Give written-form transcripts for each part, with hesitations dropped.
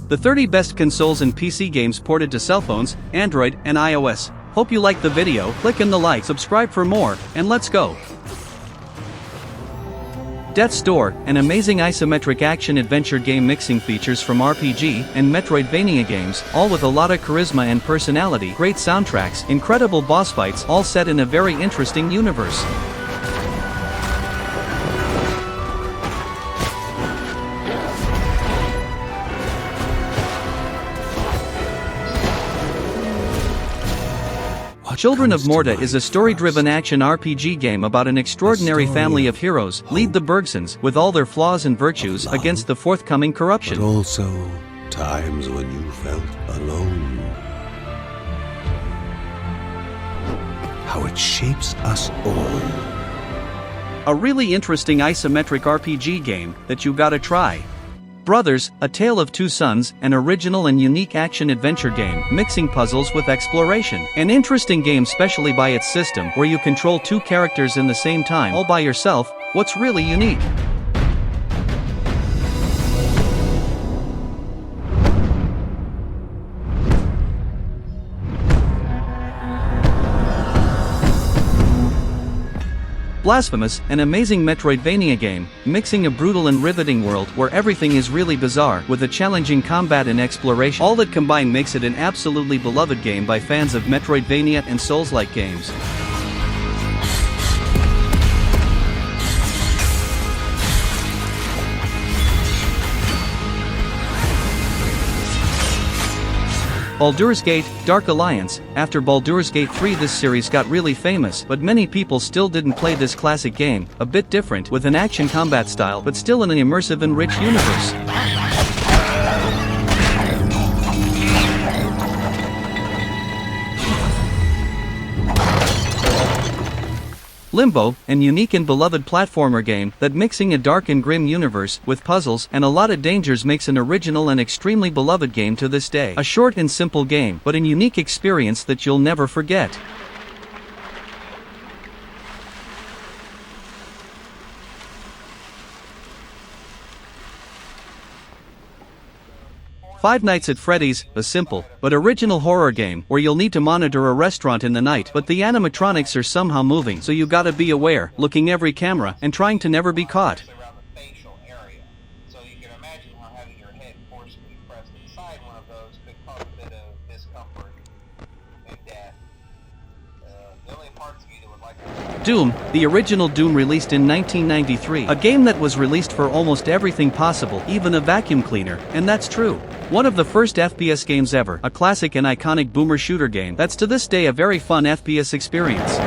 The 30 best consoles and PC games ported to cell phones, Android, and iOS. Hope you liked the video, click in the like, subscribe for more, and let's go! Death's Door, an amazing isometric action-adventure game mixing features from RPG and Metroidvania games, all with a lot of charisma and personality, great soundtracks, incredible boss fights, all set in a very interesting universe. Children of Morta is a story-driven action RPG game about an extraordinary family of heroes, lead the Bergsons, with all their flaws and virtues, against the forthcoming corruption. But also times when you felt alone. How it shapes us all. A really interesting isometric RPG game that you gotta try. Brothers, A Tale of Two Sons, an original and unique action-adventure game, mixing puzzles with exploration. An interesting game specially by its system, where you control two characters in the same time, all by yourself. What's really unique? Blasphemous, an amazing Metroidvania game, mixing a brutal and riveting world where everything is really bizarre, with a challenging combat and exploration. All that combined makes it an absolutely beloved game by fans of Metroidvania and Souls-like games. Baldur's Gate, Dark Alliance. After Baldur's Gate 3 this series got really famous, but many people still didn't play this classic game, a bit different with an action combat style but still in an immersive and rich universe. Limbo, an unique and beloved platformer game that mixing a dark and grim universe with puzzles and a lot of dangers makes an original and extremely beloved game to this day. A short and simple game, but a unique experience that you'll never forget. Five Nights at Freddy's, a simple but original horror game where you'll need to monitor a restaurant in the night, but the animatronics are somehow moving, so you gotta be aware, looking every camera, and trying to never be caught. Around the facial area. So you can imagine how having your head forcibly pressed inside one of those could cause a bit of discomfort and death. The only parts of you that would like to... Doom, the original Doom released in 1993, a game that was released for almost everything possible, even a vacuum cleaner, and that's true. One of the first FPS games ever, a classic and iconic boomer shooter game that's to this day a very fun FPS experience.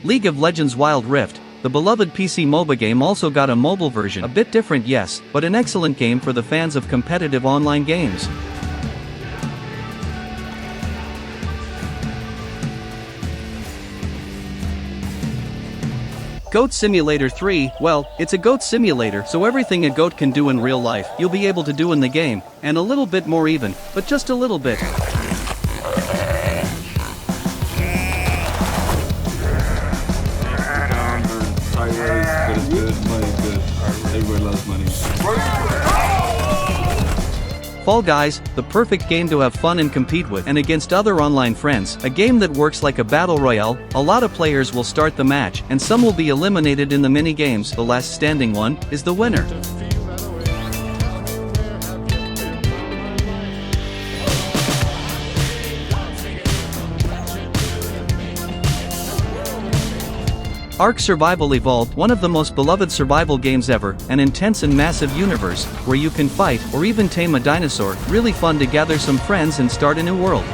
League of Legends Wild Rift, the beloved PC MOBA game, also got a mobile version, a bit different yes, but an excellent game for the fans of competitive online games. Goat Simulator 3, well, it's a goat simulator, so everything a goat can do in real life, you'll be able to do in the game, and a little bit more even, but just a little bit. Fall Guys, the perfect game to have fun and compete with and against other online friends, a game that works like a battle royale. A lot of players will start the match, and some will be eliminated in the mini-games. The last standing one is the winner. Ark Survival Evolved, one of the most beloved survival games ever, an intense and massive universe, where you can fight or even tame a dinosaur, really fun to gather some friends and start a new world.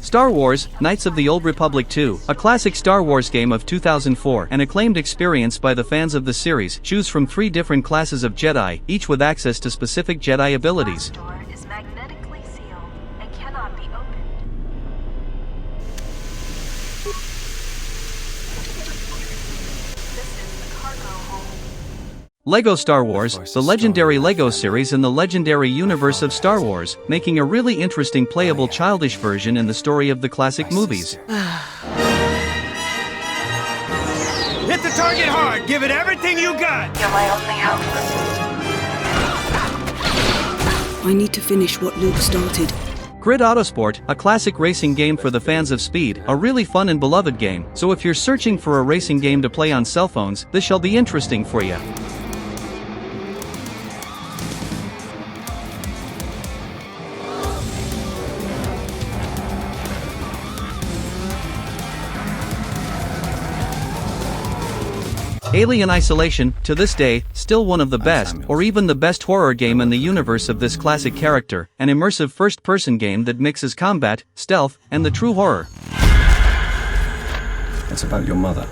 Star Wars, Knights of the Old Republic 2, a classic Star Wars game of 2004, an acclaimed experience by the fans of the series. Choose from 3 different classes of Jedi, each with access to specific Jedi abilities. LEGO Star Wars, the legendary LEGO series in the legendary universe of Star Wars, making a really interesting playable childish version in the story of the classic movies. Hit the target hard! Give it everything you got! You're my only hope. I need to finish what Luke started. Grid Autosport, a classic racing game for the fans of speed, a really fun and beloved game, so if you're searching for a racing game to play on cell phones, this shall be interesting for you. Alien Isolation, to this day, still one of the best, or even the best horror game in the universe of this classic character, an immersive first-person game that mixes combat, stealth, and the true horror. It's about your mother.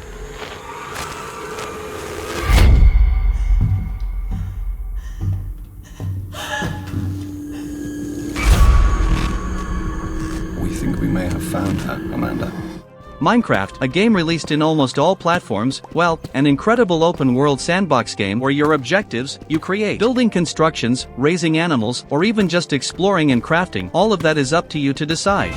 We think we may have found her, Amanda. Minecraft, a game released in almost all platforms, well, an incredible open-world sandbox game where your objectives, you create building constructions, raising animals, or even just exploring and crafting, all of that is up to you to decide.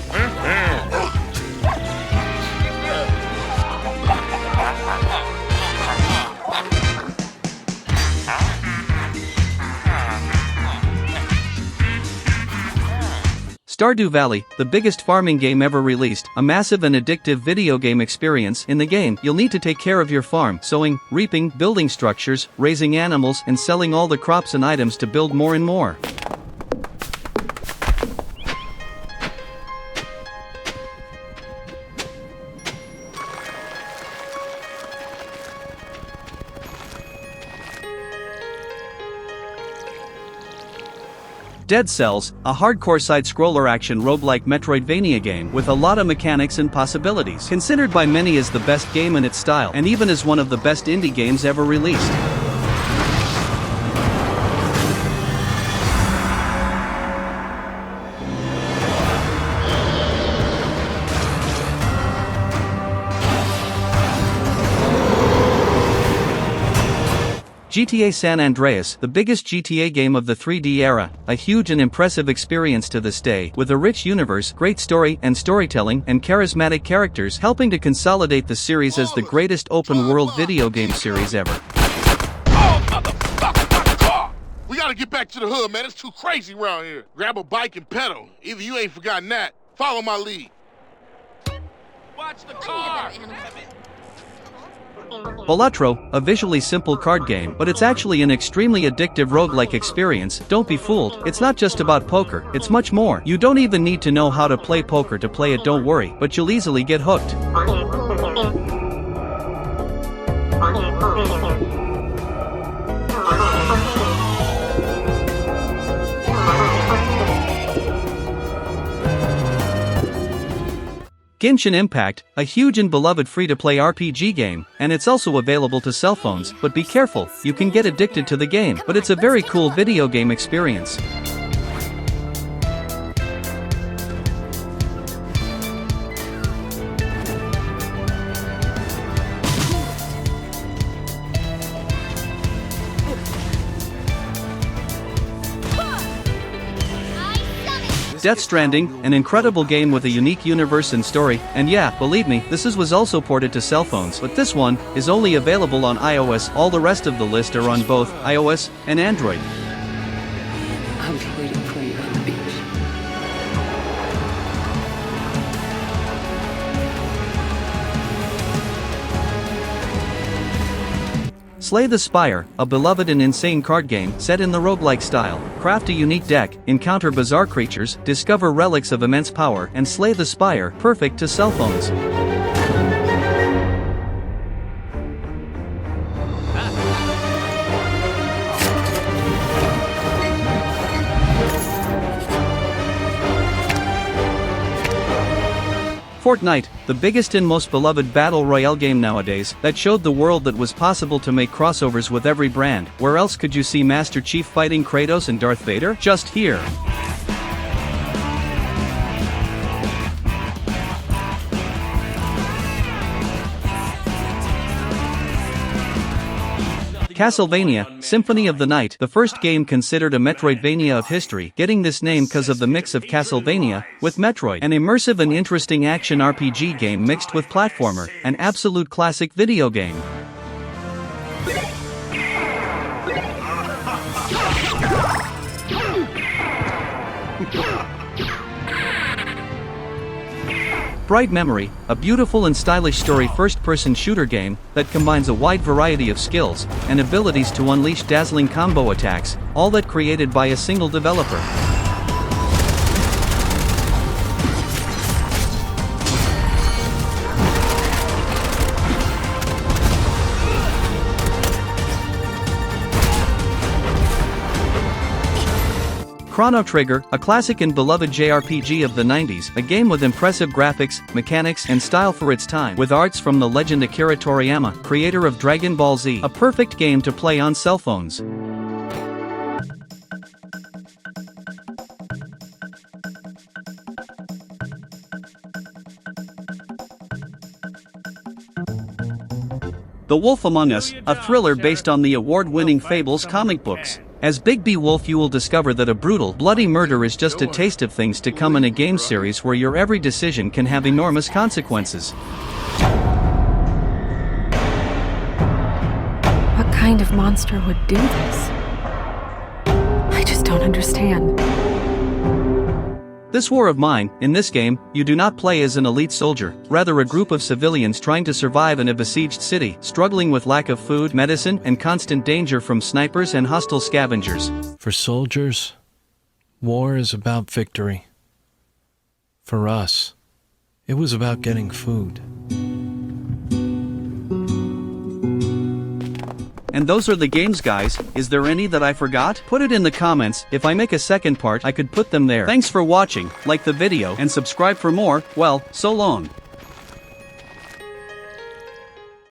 Stardew Valley, the biggest farming game ever released, a massive and addictive video game experience. In the game, you'll need to take care of your farm, sowing, reaping, building structures, raising animals, and selling all the crops and items to build more and more. Dead Cells, a hardcore side-scroller action roguelike Metroidvania game with a lot of mechanics and possibilities. Considered by many as the best game in its style, and even as one of the best indie games ever released. GTA San Andreas, the biggest GTA game of the 3D era, a huge and impressive experience to this day, with a rich universe, great story and storytelling, and charismatic characters, helping to consolidate the series as the greatest open-world video game series ever. Oh, motherfucker! We gotta get back to the hood, man. It's too crazy around here. Grab a bike and pedal. Either you ain't forgotten that. Follow my lead. Watch the car! Balatro, a visually simple card game, but it's actually an extremely addictive roguelike experience. Don't be fooled, it's not just about poker, it's much more. You don't even need to know how to play poker to play it, don't worry, but you'll easily get hooked. Genshin Impact, a huge and beloved free-to-play RPG game, and it's also available to cell phones, but be careful, you can get addicted to the game, but it's a very cool video game experience. Death Stranding, an incredible game with a unique universe and story, and yeah, believe me, was also ported to cell phones, but this one is only available on iOS. All the rest of the list are on both iOS and Android. I'll be waiting for you on the beach. Slay the Spire, a beloved and insane card game set in the roguelike style. Craft a unique deck, encounter bizarre creatures, discover relics of immense power, and slay the Spire, perfect to cell phones. Fortnite, the biggest and most beloved battle royale game nowadays, that showed the world that was possible to make crossovers with every brand. Where else could you see Master Chief fighting Kratos and Darth Vader? Just here. Castlevania, Symphony of the Night, the first game considered a Metroidvania of history, getting this name cause of the mix of Castlevania with Metroid. An immersive and interesting action RPG game mixed with platformer, an absolute classic video game. Bright Memory, a beautiful and stylish story first-person shooter game that combines a wide variety of skills and abilities to unleash dazzling combo attacks, all that created by a single developer. Chrono Trigger, a classic and beloved JRPG of the 90s, a game with impressive graphics, mechanics, and style for its time, with arts from the legend Akira Toriyama, creator of Dragon Ball Z, a perfect game to play on cell phones. The Wolf Among Us, a thriller based on the award-winning Fables comic books. As Big B Wolf, you will discover that a brutal, bloody murder is just a taste of things to come in a game series where your every decision can have enormous consequences. What kind of monster would do this? I just don't understand. This war of mine, in this game, you do not play as an elite soldier, rather a group of civilians trying to survive in a besieged city, struggling with lack of food, medicine, and constant danger from snipers and hostile scavengers. For soldiers, war is about victory. For us, it was about getting food. And those are the games, guys. Is there any that I forgot? Put it in the comments. If I make a second part, I could put them there. Thanks for watching, like the video and subscribe for more. Well, so long.